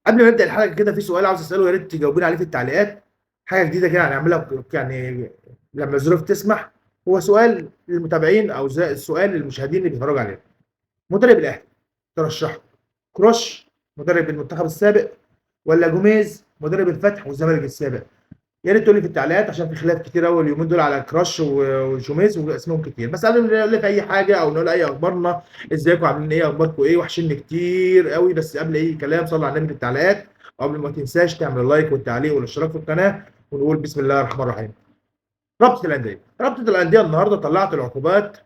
قبل ما نبدأ الحلقة كده في سؤال عاوز أسأله، يا ريت تجاوبوني عليه في التعليقات. حاجة جديدة كده هنعملها يعني لما الظروف تسمح. هو سؤال للمتابعين أو سؤال للمشاهدين اللي بيتفرجوا علينا. مدرب الأهلي ترشحه كروش مدرب المنتخب السابق، ولا جوميز مدرب الفتح والزمالك السابق؟ يا ريت تقول لي في التعليقات عشان في خلاف كتير قوي اليومين دول على كراش وجوميز واسمهم كتير. بس قبل ما نقول لك اي حاجه او نقول اي اخبارنا، ازيكم عاملين ايه؟ اخباركم ايه؟ وحشني كتير قوي. بس قبل اي كلام صلوا على النبي في التعليقات، وقبل ما تنساش تعمل اللايك والتعليق والاشتراك في القناه، ونقول بسم الله الرحمن الرحيم. رابطه الانديه النهارده طلعت العقوبات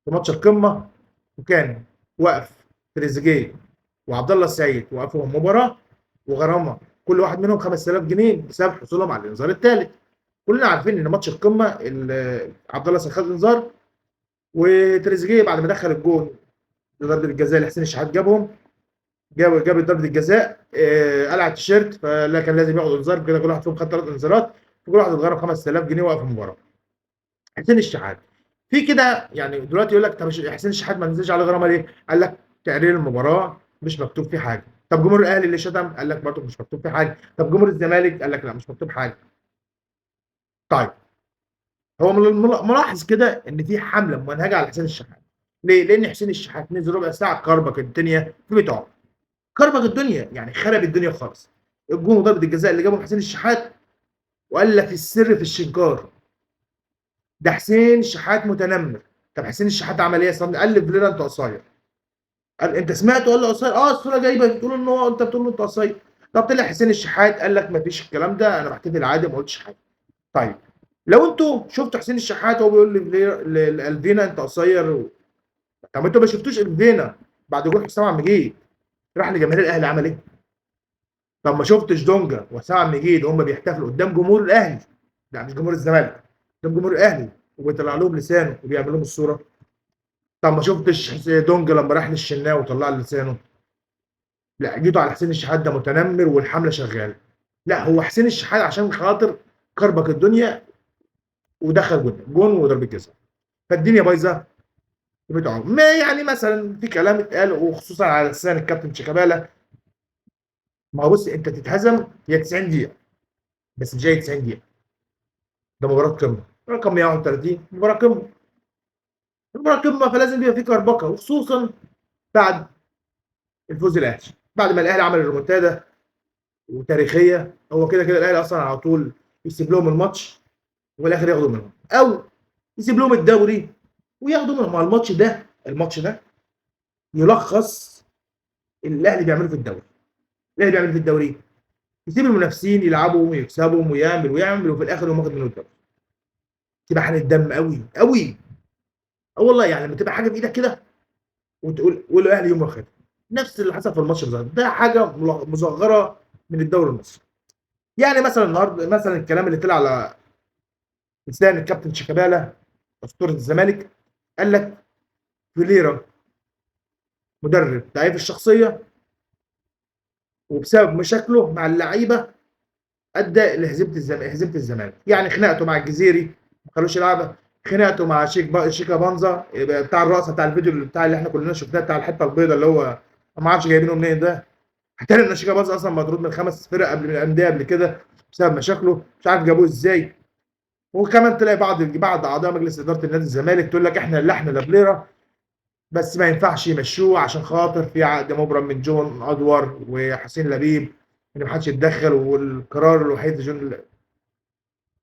في ماتش القمه، وكان وقف تريزيجيه وعبد الله السعيد وقفوا مباراه وغرامه كل واحد منهم 5000 جنيه بسبب حصولهم على الانذار الثالث. كلنا عارفين ان ماتش القمه عبد الله السعيد خد انذار، وتريزيجيه بعد ما دخل الجون ضربه الجزاء اللي حسين الشحات جاب ضربه الجزاء، قلع التيشيرت، فلا كان لازم ياخد انذار كده. كل واحد فيهم خد 3 انذارات، كل واحد اتغرم 5000 جنيه وقف المباراه. حسين الشحات في كده يعني دلوقتي يقول لك طب حسين الشحات ما نزلش عليه غرامه ليه؟ قال لك تقرير المباراه مش مكتوب فيه حاجه. طب جمهور الاهلي اللي شتم قال لك برضه مش مكتوب فيه حاجه. طب جمهور الزمالك قال لك لا مش مكتوب حاجه. طيب، هو ملاحظ كده ان في حمله ممنهجه على حسين الشحات. ليه؟ لان حسين الشحات نزل ربع ساعه كربك الدنيا في بتوعه، كربك الدنيا يعني خرب الدنيا خالص. الجون وضربه الجزاء اللي جابهم حسين الشحات، وقال لك السر في الشنكار، ده حسين الشحات متنمر. طب حسين الشحات عمل ايه؟ قال لفليرا انت قصير. قال انت سمعته؟ قال له قصير. الصوره جايبه بتقول ان هو انت بتقول له انت قصير. طب طلع حسين الشحات قال لك ما فيش الكلام ده، انا بحتفل عادي ما قلتش حاجه. طيب، لو انتوا شفتوا حسين الشحات وهو بيقول لالفينا انت قصير، طب انتوا ما شفتوش الفينا بعد جول حسام عبد المجيد راح لجماهير الاهلي عمل ايه؟ طب ما شفتش دونجا وحسام عبد المجيد وهم بيحتفلوا قدام جمهور الاهلي، لا مش جمهور الزمالك، قدام جمهور الاهلي، وبيطلع لهم لسانه وبيعمل لهم الصوره؟ طب ما شفتش دونجا لما راح للشناوي وطلع له لسانه؟ لا، جيتوا على حسين الشحات ده متنمر والحمله شغاله. لا، هو حسين الشحات عشان خاطر كربك الدنيا ودخل جون وضربه جزاء، فالدنيا بايظه بتاعهم. ما يعني مثلا في كلام اتقال وخصوصا على لسان الكابتن شيكابالا. ما هو بص، انت تتهزم هي 90 دقيقه، بس مش جاي 90 دقيقه. ده مباراه قمه، رقم 131 مباراه قمه، مباراه قمه، فلازم يبقى في كربكه، وخصوصا بعد الفوز الاهلي، بعد ما الاهلي عمل الريمونتادا وتاريخيه. هو كده كده الاهلي اصلا على طول يسيب لهم الماتش وفي الاخر ياخدوا منهم، او يسيب لهم الدوري وياخدوا منهم. مع الماتش ده يلخص اللي الاهلي بيعمله في الدوري. الاهلي بيعمل في الدوري يسيب المنافسين يلعبوا ويكسبوا ويعمل وفي الاخر يقوم واخد منه الدوري. تبقى حاله دم قوي قوي. والله يعني لما تبقى حاجه بايدك كده وتقول الاهلي يوم واخدها، نفس اللي حصل في الماتش ده حاجه مصغره من الدوري المصري. يعني مثلا النهارده مثلا الكلام اللي طلع على لسان الكابتن شيكابالا اسطوره الزمالك، قال لك فيليرا مدرب ضعيف الشخصيه، وبسبب مشاكله مع اللعيبه ادى لهزيمه الزمالك. يعني خناقته مع الجزيري ما خلوش يلعبها، خناقته مع شيكا بانزا بتاع الرقصه بتاع الفيديو اللي احنا كلنا شفناه بتاع الحته البيضاء اللي هو ما اعرفش جايبينه منين ده. هتلاقي ان شيكا بانزا اصلا مطرود من 5 فرق قبل من الانديه قبل كده بسبب مشاكله، مش عارف جابوه ازاي. وكمان تلاقي بعض اعضاء مجلس اداره النادي الزمالك تقول لك احنا لابليرا بس ما ينفعش يمشوه عشان خاطر في عقد مبرم من جون ادوار وحسين لبيب ان ما حدش يتدخل، والقرار الوحيد جون.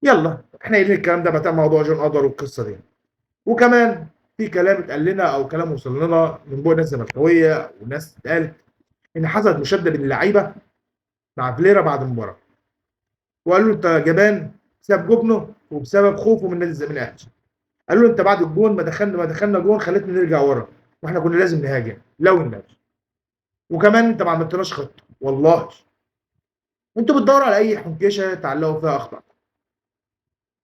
يلا احنا قايلين الكلام ده بتاع موضوع جون ادوار والقصه دي. وكمان في كلام اتقال لنا او كلام وصل لنا من بوق ناس زملكاويه وناس قالت ان حصلت مشاده بين اللعيبه مع فليرا بعد المباراه، وقالوا له انت جبان بسبب جبنه وبسبب خوفه من نادي الاهلي. قالوا له انت بعد الجون ما دخلنا جون خلتنا نرجع ورا، واحنا كنا لازم نهاجم لو النادي، وكمان انت ما عملتناش خطه. والله انتوا بتدوروا على اي حنكشه تعلقوا فيها اخطاء،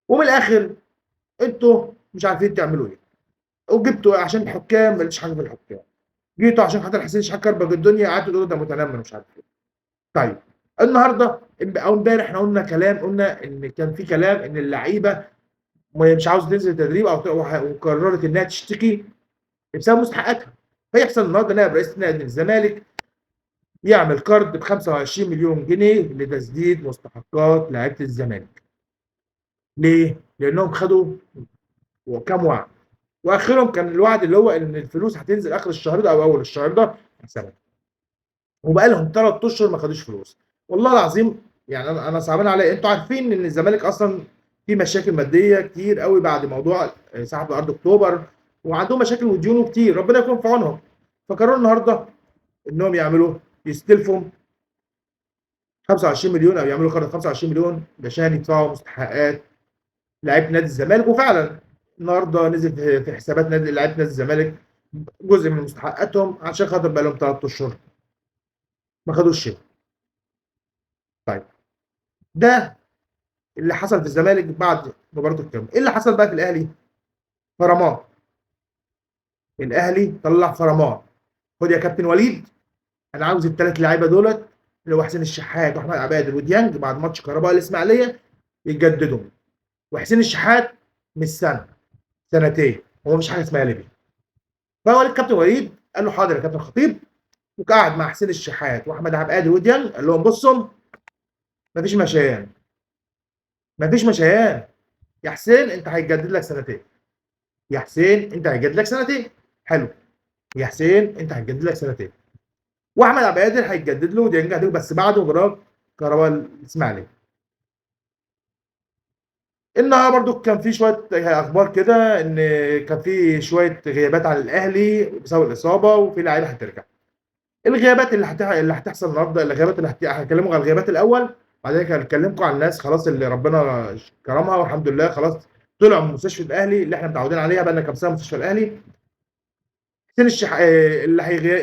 ومن الاخر انتوا مش عارفين تعملوا ايه. وجبتوا عشان الحكام ما لقيتش حاجه في الحكام، جيتوا عشان خاطر حسين شحات كربج الدنيا قعدتوا تقولوا ده متنمر مش عارف ايه. طيب، النهارده او امبارح احنا قلنا ان كان في كلام ان اللعيبه مش عاوز تنزل تدريب وقررت انها تشتكي بسبب مستحقاتها. فيحصل النهارده نائب رئيس نادي الزمالك يعمل قرض ب25.000.000 جنيه لتسديد مستحقات لعيبة الزمالك. ليه؟ لأنهم خدوا كام وعد، وآخرهم كان الوعد اللي هو إن الفلوس هتنزل آخر الشهر ده أو أول الشهر ده حسابهم. وبقى لهم 3 أشهر ما خدوش فلوس. والله العظيم يعني أنا صعبان عليّا، أنتم عارفين إن الزمالك أصلًا فيه مشاكل مادية كتير أوي بعد موضوع سحب أرض أكتوبر، وعندهم مشاكل وديون كتير، ربنا يكون في عونهم. فقرروا النهارده إنهم يعملوا يستلفوا 25.000.000 أو يعملوا قرض 25.000.000 عشان يدفعوا مستحقات لعيبة نادي الزمالك، وفعلًا النهارده نزل في حسابات لعيبة نادي الزمالك جزء من مستحقاتهم عشان خاطر بقى لهم 3 أشهر ما خدوش شيء. طيب ده اللي حصل في الزمالك بعد مباراة القمة. إيه اللي حصل بقى في الأهلي؟ غرامات. الأهلي طلّع غرامات. خُد يا كابتن وليد، أنا عاوز ال3 لعيبة دُولة اللي هو حسين الشحات وأحمد عبد القادر وديانج بعد ماتش كهربا الإسماعيلية يتجددوا، وحسين الشحات مش سنة، سنتين، هو ما فيش حاجة اسمها ليبيا. فهو الكابتن وليد قال له حاضر يا كابتن خطيب، وقعد مع حسين الشحات واحمد عبد القادر وديانج قال لهم بصوا ما فيش مشيان، ما فيش مشيان، يا حسين انت هيتجدد لك سنتين، يا حسين انت هيتجدد لك سنتين، حلو، يا حسين انت هيتجدد لك سنتين، واحمد عبد القادر هيتجدد له وديانج هيتجدد بس بعد مباراه كهرباء الاسماعيليه. النهارده برضو كان في شويه اخبار كده ان كان في شويه غيابات على الاهلي بسبب الاصابه وفي لعيبه هترجع. الغيابات اللي هتحصل النهارده، الغيابات اللي هنكلمكم عن الغيابات الاول، بعدين هنكلمكم عن الناس خلاص اللي ربنا كرمها والحمد لله خلاص طلعوا من مستشفى الاهلي اللي احنا متعودين عليها بقى لنا كام سنه مستشفى الاهلي. حسين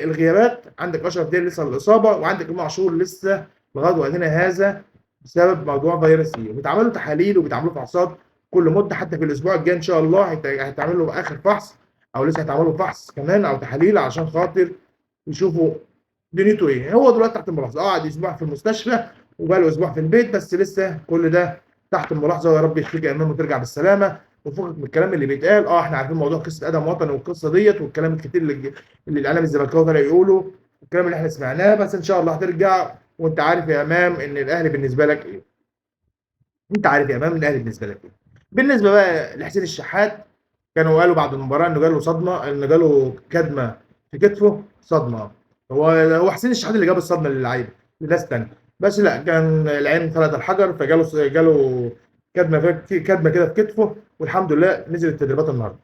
الغيابات عندك اشرف دير لسه الاصابه، وعندك امام عاشور لسه لغايه وقتنا هذا بسبب موضوع فيروس سي، وبيتعمل له تحاليل وبيتعمل له فحوصات كل مده، حتى في الاسبوع الجاي ان شاء الله هيتعمل له اخر فحص او لسه هيتعمل له فحص كمان او تحاليل عشان خاطر يشوفوا دنيته ايه. هو دلوقتي تحت الملاحظه، قعد اسبوع في المستشفى وبقى له اسبوع في البيت، بس لسه كل ده تحت الملاحظه، ويا رب يشفيك يا امام وترجع بالسلامه. وفوقك من الكلام اللي بيتقال، احنا عارفين موضوع قصه ادم وطني والقصه ديت والكلام الكتير اللي الاعلام الزملكاوي طلع يقوله، الكلام اللي احنا سمعناه، بس ان شاء الله هترجع. وانت عارف يا امام ان الاهلي بالنسبه لك ايه، انت عارف يا امام ان الاهلي بالنسبه لك ايه. بالنسبه بقى لحسين الشحات، كانوا قالوا بعد المباراه انه جاله صدمه، ان جاله كدمه في كتفه، صدمه. هو حسين الشحات اللي جاب الصدمه للعيبه لناس تانيه، بس لا كان العين فلت الحجر، جاله كدمه كده في كتفه، والحمد لله نزل التدريبات النهارده.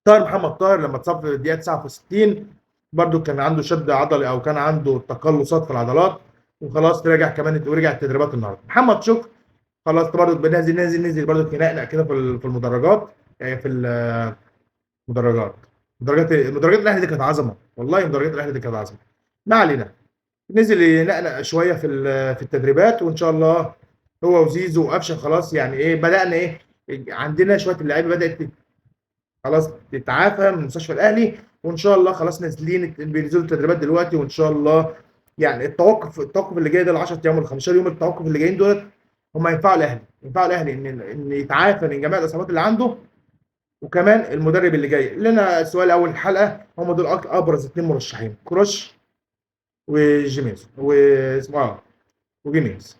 محمد طاهر لما اتصاب في الدقيقه 69 برده كان عنده شد عضلي او كان عنده تقلصات في العضلات، وخلاص رجع كمان ورجع التدريبات النهارده. محمد شكري خلاص برضه نازل برضه ينقنق كده في المدرجات، في المدرجات. مدرجات الاهلي دي كانت عظمه، والله مدرجات الاهلي دي كانت عظمه. ما علينا، نزل ينقنق شويه في التدريبات، وان شاء الله هو وزيزو وقفشه خلاص يعني ايه بدانا ايه، عندنا شويه اللعيبه بدات خلاص تتعافى من مستشفى الاهلي، وان شاء الله خلاص نازلين بينزلوا التدريبات دلوقتي، وان شاء الله يعني التوقف اللي جاي ده ال 10 ايام ولا 15 يوم التوقف اللي جايين دول هم ينفعوا الاهلي، ان يتعافى من جميع الاصابات اللي عنده. وكمان المدرب اللي جاي لنا سؤال اول الحلقه، هم دول ابرز 2 مرشحين، كروش وجيميز واسمه وجيميز،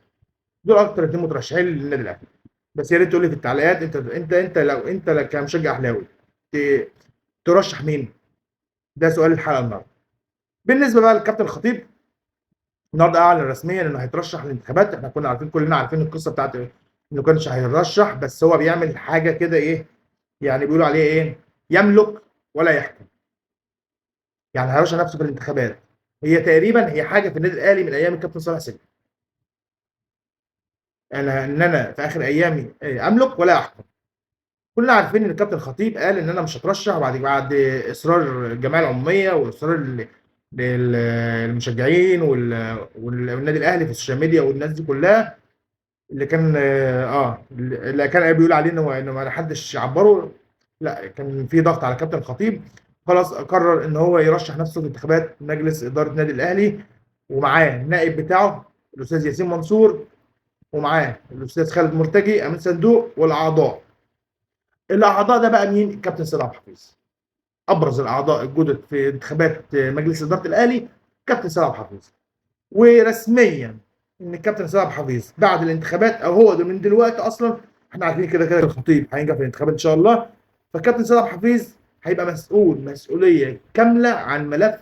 دول اكتر 2 مترشحين للنادي الاهلي. بس يا ريت تقول لي في التعليقات انت لو انت كمشجع اهلاوي ترشح مين؟ ده سؤال الحلقه النهارده. بالنسبه بقى للكابتن الخطيب، النهارده اعلن رسميا انه هيترشح للانتخابات. احنا كنا عارفين كلنا عارفين القصه بتاعت انه كانش هيرشح، بس هو بيعمل حاجه كده ايه، يعني بيقولوا عليه ايه، يملك ولا يحكم، يعني هيرشح نفسه في الانتخابات. هي تقريبا هي حاجه في النادي الاهلي من ايام الكابتن صالح سليم، انا في اخر ايامي املك ولا احكم. كلنا عارفين ان الكابتن الخطيب قال ان انا مش هترشح بعد اصرار الجمعيه العموميه واصرار المشجعين والنادي الاهلي في السوشيال ميديا والناس دي كلها، اللي كان بيقول عليه انه ما حدش عبره. لا كان في ضغط على كابتن الخطيب، خلاص قرر ان هو يرشح نفسه في انتخابات مجلس اداره النادي الاهلي، ومعاه النائب بتاعه الاستاذ ياسين منصور، ومعاه الاستاذ خالد مرتجي امين صندوق، الاعضاء ده بقى مين؟ الكابتن سيد عبد الحفيظ. ابرز الاعضاء الجدد في انتخابات مجلس اداره الاهلي كابتن سيد عبد الحفيظ. ورسميا ان الكابتن سيد عبد الحفيظ بعد الانتخابات، او هو ده من دلوقتي اصلا احنا عارفين كده كده الخطيب هينجح في الانتخابات ان شاء الله، فالكابتن سيد عبد الحفيظ هيبقى مسؤول مسؤوليه كامله عن ملف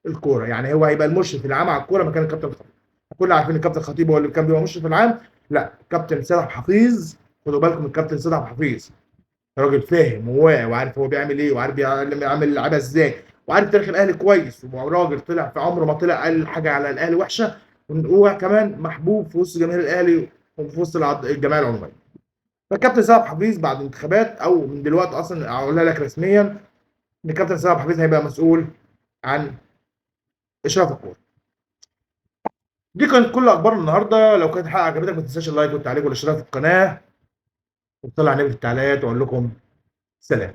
الكوره. يعني هو هيبقى المشرف العام على الكوره مكان الكابتن الخطيب. كلنا عارفين الكابتن الخطيب هو اللي كان بيبقى مشرف العام، لا الكابتن سيد عبد الحفيظ، خدوا بالكم الكابتن سيد عبد الحفيظ راجل فاهم وواعي وعارف هو بيعمل ايه، وعارف بيعمل اللعيبه ازاي، وعارف تاريخ الاهلي كويس، وراجل طلع في عمره ما طلع قال حاجه على الاهلي وحشه، وهو كمان محبوب في وسط جماهير الاهلي وفي وسط الجمعيه العموميه. فالكابتن سيد عبد الحفيظ بعد الانتخابات او من دلوقتي اصلا اقولها لك رسميا ان الكابتن سيد عبد الحفيظ هيبقى مسؤول عن اشراف الكوره. دي كانت كل اخبار النهارده. لو كانت الحلقه عجبتك ما تنساش اللايك والتعليق والاشتراك في القناه، وتصلي على النبي في التعليقات، واقول لكم سلام.